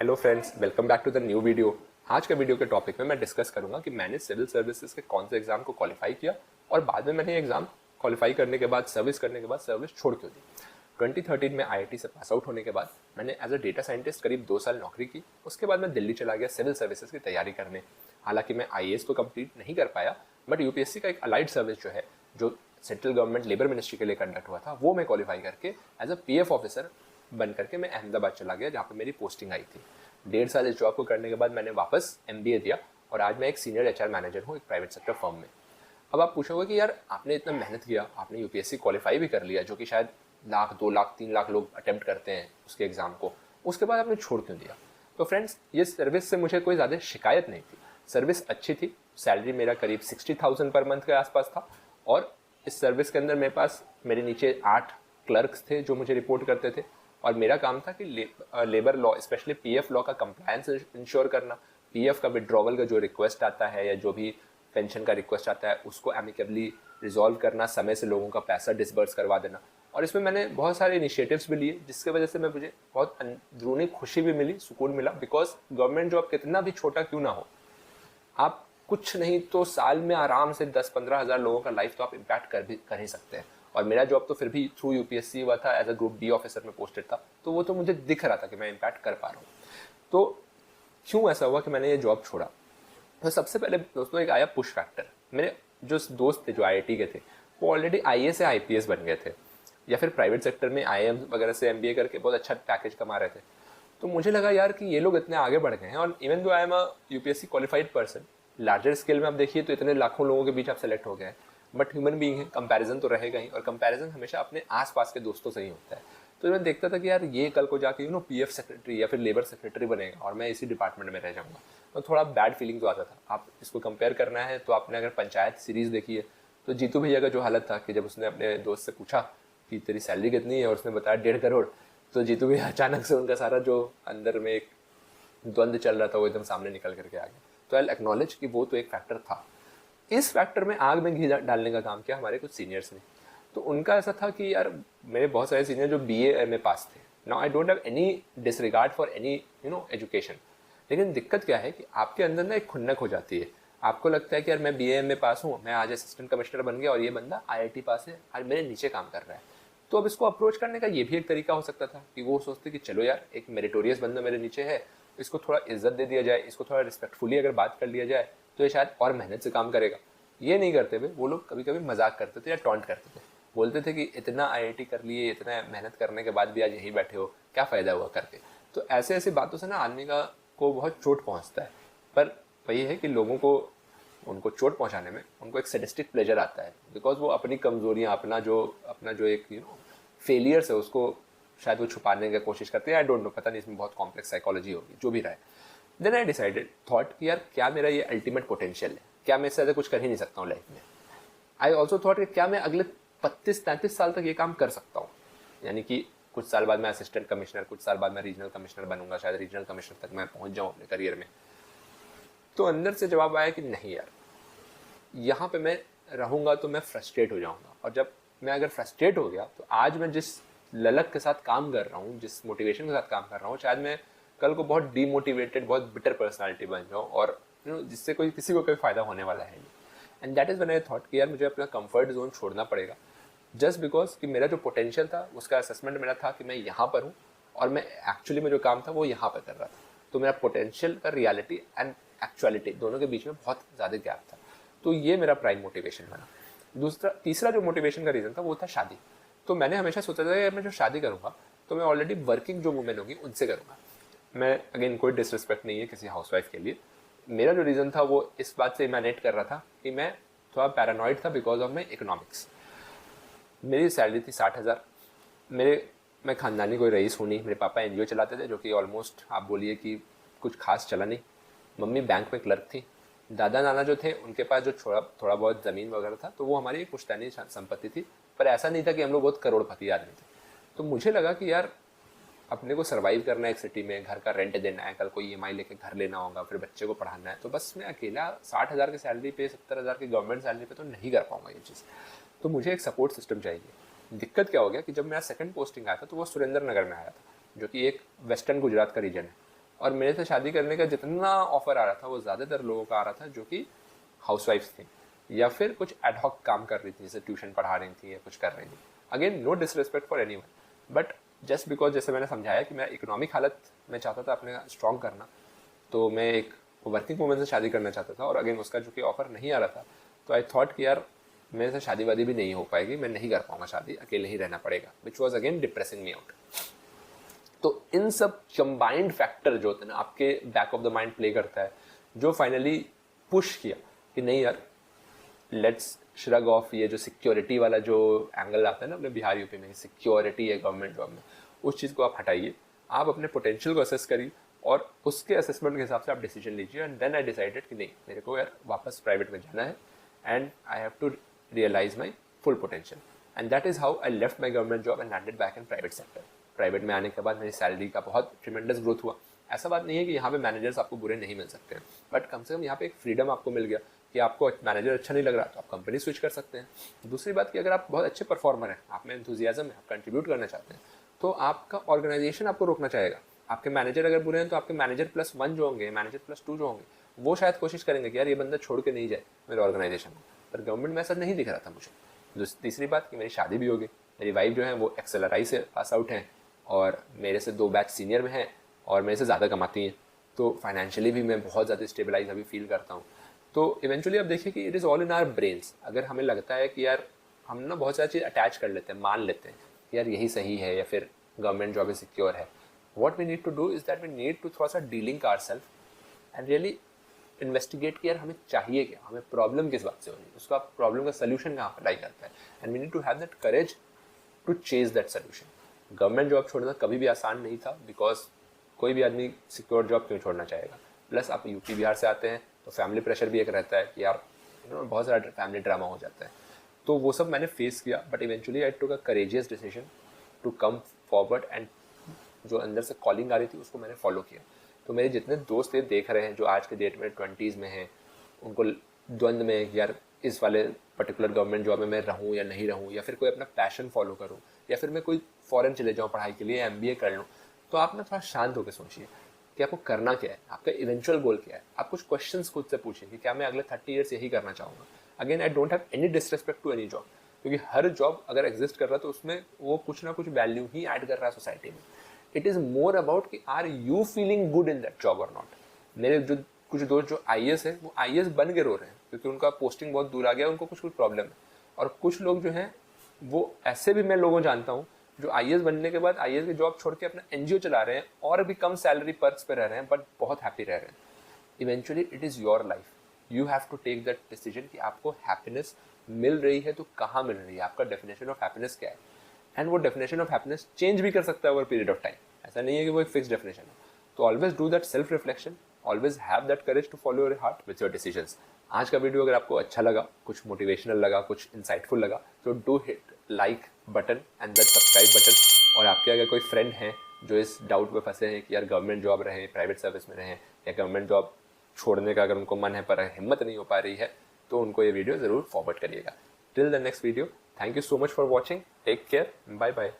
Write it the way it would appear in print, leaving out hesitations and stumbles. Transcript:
Hello friends, welcome back to the new video. आज के video के टॉपिक में मैं डिस्कस करूंगा कि मैंने सिविल सर्विसेज के कौन से एग्जाम को क्वालिफाई किया और बाद में मैंने एग्जाम क्वालिफाई करने के बाद सर्विस करने के बाद सर्विस छोड़ क्यों दी। 2013 में आईआईटी से पास आउट होने के बाद मैंने एज अ डेटा साइंटिस्ट करीब 2 साल नौकरी की। उसके बाद मैं दिल्ली चला गया सिविल सर्विसेज की तैयारी करने। हालांकि मैं आईएएस तो कंप्लीट नहीं कर पाया, बट यूपीएससी का एक अलाइड सर्विस जो है, जो सेंट्रल गवर्नमेंट लेबर मिनिस्ट्री के लिए कंडक्ट हुआ था, वो मैं क्वालिफाई करके एज अ पीएफ ऑफिसर बन करके मैं अहमदाबाद चला गया, जहाँ पे मेरी पोस्टिंग आई थी। 1.5 साल इस जॉब को करने के बाद मैंने वापस एमबीए दिया और आज मैं एक सीनियर एचआर मैनेजर हूँ एक प्राइवेट सेक्टर फर्म में। अब आप पूछोगे कि यार आपने इतना मेहनत किया, आपने यूपीएससी क्वालिफाई भी कर लिया, जो कि शायद 1 लाख 2 लाख 3 लाख लोग अटेम्प्ट करते हैं उसके एग्जाम को, उसके बाद आपने छोड़ क्यों दिया। तो फ्रेंड्स, ये सर्विस से मुझे कोई ज़्यादा शिकायत नहीं थी। सर्विस अच्छी थी, सैलरी मेरा करीब 60,000 पर मंथ के आसपास था और इस सर्विस के अंदर मेरे पास मेरे नीचे 8 क्लर्क्स थे जो मुझे रिपोर्ट करते थे और मेरा काम था कि labour law, specially PF law का कंप्लायंस इंश्योर करना। पीएफ का विड्रॉवल का जो रिक्वेस्ट आता है या जो भी पेंशन का रिक्वेस्ट आता है उसको एमिकेबली रिजॉल्व करना, समय से लोगों का पैसा डिसबर्स करवा देना। और इसमें मैंने बहुत सारे इनिशिएटिव्स भी लिए, जिसकी वजह से मुझे बहुत अंदरूनी खुशी भी मिली, सुकून मिला। बिकॉज गवर्नमेंट जॉब कितना भी छोटा क्यों ना हो, आप कुछ नहीं तो साल में आराम से 10-15 हज़ार लोगों का लाइफ तो आप इम्पैक्ट कर ही सकते हैं। और मेरा जॉब तो फिर भी थ्रू यूपीएससी हुआ था, as a group D officer में पोस्टेड था, तो वो तो मुझे दिख रहा था कि मैं इम्पैक्ट कर पा रहा हूँ। तो क्यों ऐसा हुआ कि मैंने ये जॉब छोड़ा। तो सबसे पहले दोस्तों एक आया पुश फैक्टर। मेरे जो दोस्त थे जो आईआईटी के थे, वो ऑलरेडी आईएएस या आईपीएस बन गए थे या फिर प्राइवेट सेक्टर में आईएएम वगैरह से एमबीए करके बहुत अच्छा पैकेज कमा रहे थे। तो मुझे लगा यार कि ये लोग इतने आगे बढ़ गए हैं, और even though I am a UPSC qualified person, larger scale में आप देखिए तो इतने लाखों लोगों के बीच आप सेलेक्ट हो गए हैं, बट ह्यूमन बीइंग है, कंपैरिजन तो रहेगा ही, और कंपैरिजन हमेशा अपने आसपास के दोस्तों से ही होता है। तो मैं देखता था कि यार ये कल को जाके पीएफ सेक्रेटरी या फिर लेबर सेक्रेटरी बनेगा और मैं इसी डिपार्टमेंट में रह जाऊंगा, तो थोड़ा बैड फीलिंग तो आता था। आप इसको कंपेयर करना है तो आपने अगर पंचायत सीरीज देखी है तो जीतू भैया का जो हालत था कि जब उसने अपने दोस्त से पूछा कि तेरी सैलरी कितनी है और उसने बताया 1.5 करोड़, तो जीतू भैया अचानक से उनका सारा जो अंदर में एक द्वंद्व चल रहा था वो एकदम सामने निकल करके आ गया। तो आई एक्नॉलेज कि वो तो एक फैक्टर था। इस फैक्टर में आग में घी डालने का काम किया हमारे कुछ सीनियर्स ने। तो उनका ऐसा था कि यार मेरे बहुत सारे सीनियर जो बीए में पास थे, now I don't have any disregard for any education, लेकिन दिक्कत क्या है कि आपके अंदर ना एक खुन्नक हो जाती है। आपको लगता है कि यार मैं बीए में पास हूँ, मैं आज असिस्टेंट कमिश्नर बन गया और ये बंदा आईआईटी पास है और मेरे नीचे काम कर रहा है। तो अब इसको अप्रोच करने का ये भी एक तरीका हो सकता था कि वो सोचते कि चलो यार एक मेरिटोरियस बंदा मेरे नीचे है, इसको थोड़ा इज्जत दे दिया जाए, इसको थोड़ा रिस्पेक्टफुली अगर बात कर लिया जाए तो ये शायद और मेहनत से काम करेगा। ये नहीं करते हुए वो लोग कभी कभी मजाक करते थे या टॉन्ट करते थे, बोलते थे कि इतना आईआईटी कर लिए, इतना मेहनत करने के बाद भी आज यहीं बैठे हो, क्या फ़ायदा हुआ करके। तो ऐसे ऐसी बातों से ना आदमी को बहुत चोट पहुंचता है। पर वही है कि लोगों को उनको चोट पहुंचाने में उनको एक सैडिस्टिक प्लेजर आता है, बिकॉज वो अपनी कमजोरियां, अपना जो एक फेलियर्स है उसको शायद वो छुपाने की कोशिश करते हैं। आई डोंट नो, पता नहीं, इसमें बहुत कॉम्प्लेक्स साइकोलॉजी होगी, जो भी रहा है। देन आई डिसाइडेड थॉट कि यार क्या मेरा ये अल्टीमेट पोटेंशियल है, क्या मैं इससे ज़्यादा कुछ कर ही नहीं सकता हूँ लाइफ में। आई ऑल्सो थॉट कि क्या मैं अगले 32-33 साल तक ये काम कर सकता हूँ, यानी कि कुछ साल बाद मैं असिस्टेंट कमिश्नर, कुछ साल बाद मैं रीजनल कमिश्नर बनूंगा, शायद रीजनल कमिश्नर तक मैं पहुंच जाऊँ अपने करियर में। तो अंदर से जवाब आया कि नहीं यार, यहाँ पे मैं रहूँगा तो मैं फ्रस्ट्रेट हो जाऊँगा, और जब मैं अगर फ्रस्ट्रेट हो गया तो आज मैं जिस ललक के साथ काम कर रहा हूँ, जिस मोटिवेशन के साथ काम कर रहा हूँ, शायद मैं कल को बहुत डीमोटिवेटेड, बहुत बिटर पर्सनालिटी बन जाऊँ, और जिससे किसी को कोई फायदा होने वाला है नहीं। And that is when I thought कि यार मुझे अपना कंफर्ट जोन छोड़ना पड़ेगा, जस्ट बिकॉज कि मेरा जो पोटेंशियल था उसका असेसमेंट मेरा था कि मैं यहाँ पर हूँ और मैं एक्चुअली में जो काम था वो यहाँ पर कर रहा था। तो मेरा पोटेंशियल का रियलिटी एंड एक्चुअलिटी दोनों के बीच में बहुत ज़्यादा गैप था। तो ये मेरा प्राइम मोटिवेशन बना। तीसरा जो मोटिवेशन का रीज़न था वो था शादी। तो मैंने हमेशा सोचा था कि मैं जो शादी करूँगा तो मैं ऑलरेडी वर्किंग जो वुमेन होगी उनसे करूँगा। मैं अगेन कोई डिसरिस्पेक्ट नहीं है किसी हाउसवाइफ के लिए। मेरा जो रीज़न था वो इस बात से इमेनेट कर रहा था कि मैं थोड़ा पैरानॉइड था बिकॉज ऑफ माई इकोनॉमिक्स। मेरी सैलरी थी 60,000। मैं ख़ानदानी कोई रईस हूँ नहीं। मेरे पापा एनजीओ चलाते थे, जो कि ऑलमोस्ट आप बोलिए कि कुछ खास चला नहीं। मम्मी बैंक में क्लर्क थी। दादा नाना जो थे उनके पास जो थोड़ा बहुत ज़मीन वगैरह था, तो वो हमारी एक पुश्तैनी संपत्ति थी, पर ऐसा नहीं था कि हम लोग बहुत करोड़पति आदमी थे। तो मुझे लगा कि यार अपने को सर्वाइव करना है एक सिटी में, घर का रेंट देना है, कल को ईएमआई लेके घर लेना होगा, फिर बच्चे को पढ़ाना है, तो बस मैं अकेला 60,000 की सैलरी पे, 70,000 की गवर्नमेंट सैलरी पे तो नहीं कर पाऊंगा ये चीज़। तो मुझे एक सपोर्ट सिस्टम चाहिए। दिक्कत क्या हो गया कि जब मेरा सेकंड पोस्टिंग आया था तो वो सुरेंद्र नगर में आया था, जो कि एक वेस्टर्न गुजरात का रीजन है। और मेरे से शादी करने का जितना ऑफर आ रहा था वो ज़्यादातर लोगों का आ रहा था जो कि हाउसवाइफ्स थी या फिर कुछ एडहॉक काम कर रही थी, जैसे ट्यूशन पढ़ा रही थी या कुछ कर रही थी। Again no disrespect for anyone, but just because जैसे मैंने समझाया कि मैं इकोनॉमिक हालत में चाहता था अपने स्ट्रॉन्ग करना, तो मैं एक वर्किंग वूमेन से शादी करना चाहता था और अगेन उसका जो कि ऑफर नहीं आ रहा था, तो आई थॉट कि यार मेरे से शादी वादी भी नहीं हो पाएगी, मैं नहीं कर पाऊंगा शादी, अकेले ही रहना पड़ेगा, which was again depressing me out. तो इन सब कंबाइंड फैक्टर जो होते हैं ना आपके back of the mind play करता है, जो फाइनली पुश किया कि नहीं यार लेट्स श्रग ऑफ ये जो सिक्योरिटी वाला जो एंगल आता है ना अपने बिहार यूपी में, सिक्योरिटी है गवर्नमेंट जॉब में, उस चीज़ को आप हटाइए, आप अपने पोटेंशियल को असेस करिए और उसके असेसमेंट के हिसाब से आप डिसीजन लीजिए। एंड देन आई डिसाइडेड कि नहीं, मेरे को यार वापस प्राइवेट में जाना है and I have to realise my full potential, and that is how I left my government job and landed back in private sector. Private में आने के बाद मेरी सैलरी का बहुत ट्रिमेंडस ग्रोथ हुआ। ऐसा बात नहीं है कि यहाँ पे मैनेजर्स आपको बुरे नहीं मिल सकते हैं, बट कम से कम यहाँ पे एक फ्रीडम आपको मिल गया कि आपको मैनेजर अच्छा नहीं लग रहा तो आप कंपनी स्विच कर सकते हैं। दूसरी बात कि अगर आप बहुत अच्छे परफॉर्मर हैं, आप में एंथुजियाज्म है, आप कंट्रीब्यूट करना चाहते हैं, तो आपका ऑर्गेनाइजेशन आपको रोकना चाहेगा। आपके मैनेजर अगर बुरे हैं तो आपके मैनेजर +1 जो होंगे, मैनेजर +2 जो होंगे, वो शायद कोशिश करेंगे कि यार ये बंदा छोड़ के नहीं जाए मेरे ऑर्गेनाइजेशन को, पर गवर्नमेंट में ऐसा नहीं दिख रहा था मुझे। तीसरी बात कि मेरी शादी भी हो गई, मेरी वाइफ जो है वो XLRI से पास आउट हैं और मेरे से 2 बैच सीनियर में हैं और मेरे से ज़्यादा कमाती हैं, तो फाइनेंशियली भी मैं बहुत ज़्यादा स्टेबलाइज अभी फील करता हूँ। तो इवेंचुअली अब देखिए कि it is all in our brains. अगर हमें लगता है कि यार हम ना बहुत सारी चीज़ अटैच कर लेते हैं, मान लेते हैं कि यार यही सही है या फिर गवर्नमेंट जॉब इज सिक्योर है, what we need to do is that we need to थोड़ा सा dealing ourselves and really investigate कि यार हमें चाहिए क्या, हमें प्रॉब्लम किस बात से हो रही है, उसका प्रॉब्लम का सोल्यूशन कहाँ पर लाई करता है, and we need to have that courage to chase that solution. Government job छोड़ना कभी भी आसान नहीं था, बिकॉज कोई भी आदमी सिक्योर जॉब क्यों छोड़ना चाहेगा। प्लस आप यूपी बिहार से आते हैं तो फैमिली प्रेशर भी एक रहता है कि यार बहुत सारा फैमिली ड्रामा हो जाता है, तो वो सब मैंने फेस किया। But eventually I took a courageous decision to come forward and जो अंदर से कॉलिंग आ रही थी उसको मैंने फॉलो किया। तो मेरे जितने दोस्त ये देख रहे हैं जो आज के डेट में 20s में हैं, उनको द्वंद में यार इस वाले पर्टिकुलर गवर्नमेंट जॉब में मैं रहूं या नहीं रहूं, या फिर कोई अपना पैशन फॉलो करूं, या फिर मैं कोई फॉरेन चले जाऊं पढ़ाई के लिए, MBA कर लूं, तो आप ना थोड़ा शांत होकर सोचिए कि आपको करना क्या है, आपका इवेंचुअल गोल क्या है। आप कुछ क्वेश्चंस खुद से पूछिए कि क्या मैं अगले 30 ईयर्स यही करना चाहूँगा। Again I don't have any disrespect to any job, क्योंकि हर जॉब अगर एग्जिस्ट कर रहा है तो उसमें वो कुछ ना कुछ वैल्यू ही ऐड कर रहा है सोसाइटी में। इट इज़ मोर अबाउट कि are you feeling good in that job और नॉट। मेरे जो कुछ दोस्त जो IAS है वो IAS बन के रो रहे हैं क्योंकि उनका पोस्टिंग बहुत दूर आ गया, उनको कुछ प्रॉब्लम है। और कुछ लोग जो हैं वो ऐसे भी मैं लोगों जानता हूँ जो IAS बनने के बाद IAS की जॉब छोड़ के अपना NGO चला रहे हैं और भी कम सैलरी पर्क्स पे रह रहे हैं, बट बहुत हैप्पी रह रहे हैं। Eventually it is your life, you have to take that decision कि आपको हैप्पीनेस मिल रही है तो कहाँ मिल रही है, आपका डेफिनेशन ऑफ हैप्पीनेस क्या है। एंड वो डेफिनेशन ऑफ हैप्पीनेस चेंज भी कर सकता है ओवर पीरियड ऑफ टाइम, ऐसा नहीं है कि वो एक फिक्स डेफिनेशन है। तो always do that self reflection, always have that courage to follow your heart with your decisions. आज का वीडियो अगर आपको अच्छा लगा, कुछ मोटिवेशनल लगा, कुछ इंसाइटफुल लगा, तो do hit like button and that subscribe button. और आपके अगर कोई फ्रेंड हैं जो इस डाउट में फंसे हैं कि यार गवर्नमेंट जॉब रहें, प्राइवेट सर्विस में रहें, या गवर्नमेंट जॉब छोड़ने का अगर उनको मन है पर हिम्मत नहीं हो पा रही है, तो उनको ये वीडियो ज़रूर फॉरवर्ड करिएगा। Till the next video, thank you so much for watching, take care, bye bye.